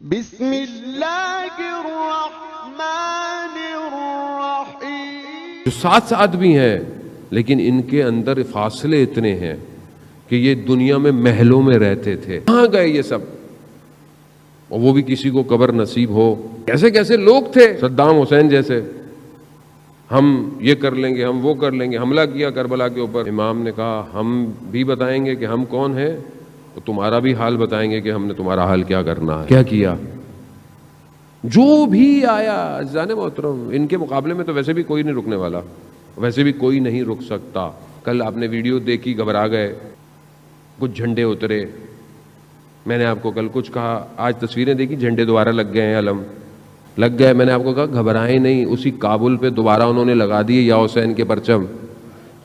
بسم اللہ الرحمن الرحیم۔ جو ساتھ بھی ہیں لیکن ان کے اندر فاصلے اتنے ہیں کہ یہ دنیا میں محلوں میں رہتے تھے، کہاں گئے یہ سب؟ اور وہ بھی کسی کو قبر نصیب ہو۔ کیسے کیسے لوگ تھے، صدام حسین جیسے، ہم یہ کر لیں گے، ہم وہ کر لیں گے، حملہ کیا کربلا کے اوپر۔ امام نے کہا ہم بھی بتائیں گے کہ ہم کون ہیں، تو تمہارا بھی حال بتائیں گے کہ ہم نے تمہارا حال کیا کرنا ہے۔ کیا کیا؟ جو بھی آیا عزیزان محترم، ان کے مقابلے میں تو ویسے بھی کوئی نہیں رکنے والا، ویسے بھی کوئی نہیں رک سکتا۔ کل آپ نے ویڈیو دیکھی، گھبرا گئے، کچھ جھنڈے اترے، میں نے آپ کو کل کچھ کہا، آج تصویریں دیکھی، جھنڈے دوبارہ لگ گئے ہیں، علم لگ گئے۔ میں نے آپ کو کہا گھبرائیں نہیں، اسی کابل پہ دوبارہ انہوں نے لگا دیے یا حسین کے پرچم۔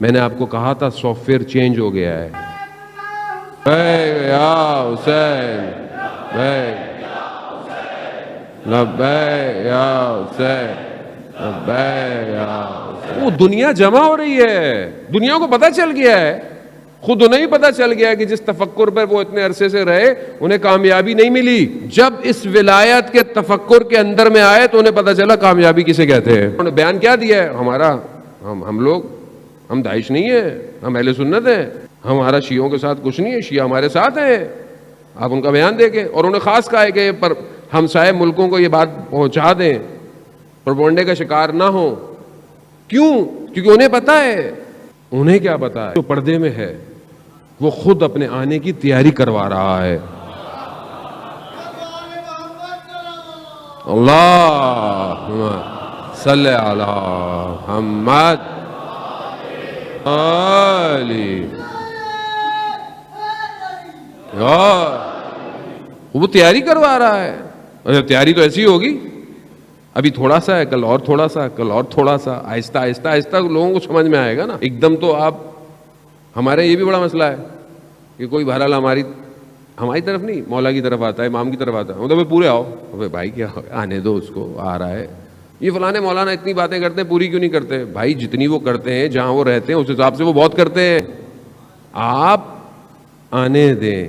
میں نے آپ کو کہا تھا سافٹ ویئر چینج ہو گیا ہے، یا حسین لبیک یا حسین لبیک یا حسین۔ وہ دنیا جمع ہو رہی ہے، دنیا کو پتہ چل گیا ہے، خود انہیں ہی پتہ چل گیا ہے کہ جس تفکر پر وہ اتنے عرصے سے رہے انہیں کامیابی نہیں ملی۔ جب اس ولایت کے تفکر کے اندر میں آئے تو انہیں پتہ چلا کامیابی کسے کہتے ہیں۔ انہوں نے بیان کیا دیا ہے، ہمارا ہم لوگ، ہم داعش نہیں ہیں، ہم اہل سنت ہیں، ہمارا شیعوں کے ساتھ کچھ نہیں ہے، شیعہ ہمارے ساتھ ہیں۔ آپ ان کا بیان دیکھیں، اور انہیں خاص کہا ہے کہ ہمسائے ملکوں کو یہ بات پہنچا دیں، پروپیگنڈے کا شکار نہ ہوں۔ کیوں؟ کیونکہ انہیں پتہ ہے، انہیں کیا پتہ ہے، جو پردے میں ہے وہ خود اپنے آنے کی تیاری کروا رہا ہے۔ اللہم صلی علی محمد علی، وہ تیاری کروا رہا ہے۔ تیاری تو ایسی ہوگی، ابھی تھوڑا سا ہے، کل اور تھوڑا سا، کل اور تھوڑا سا، آہستہ آہستہ آہستہ لوگوں کو سمجھ میں آئے گا نا۔ ایک دم تو آپ، ہمارے یہ بھی بڑا مسئلہ ہے کہ کوئی بہرحال ہماری طرف نہیں، مولا کی طرف آتا ہے، امام کی طرف آتا ہے، مطلب پورے آؤ، بھائی کیا آنے دو اس کو، آ رہا ہے۔ یہ فلانے مولانا اتنی باتیں کرتے ہیں، پوری کیوں نہیں کرتے؟ بھائی جتنی وہ کرتے ہیں، جہاں وہ رہتے ہیں اس حساب سے وہ بہت کرتے ہیں، آپ آنے دیں۔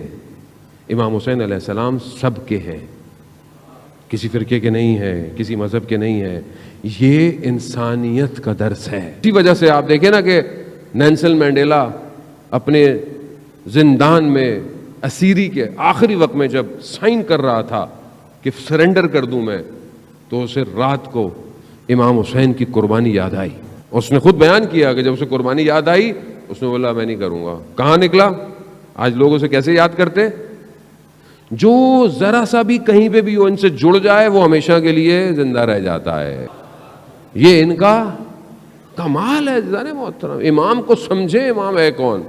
امام حسین علیہ السلام سب کے ہیں، کسی فرقے کے نہیں ہیں، کسی مذہب کے نہیں ہیں۔ یہ انسانیت کا درس ہے۔ اسی وجہ سے آپ دیکھیں نا کہ نیلسن مینڈیلا اپنے زندان میں اسیری کے آخری وقت میں جب سائن کر رہا تھا کہ سرنڈر کر دوں میں، تو اسے رات کو امام حسین کی قربانی یاد آئی۔ اس نے خود بیان کیا کہ جب اسے قربانی یاد آئی، اس نے بولا میں نہیں کروں گا۔ کہاں نکلا؟ آج لوگ اسے کیسے یاد کرتے؟ جو ذرا سا بھی کہیں پہ بھی وہ ان سے جڑ جائے وہ ہمیشہ کے لیے زندہ رہ جاتا ہے۔ یہ ان کا کمال ہے عزیزان محترم۔ امام کو سمجھے، امام ہے کون۔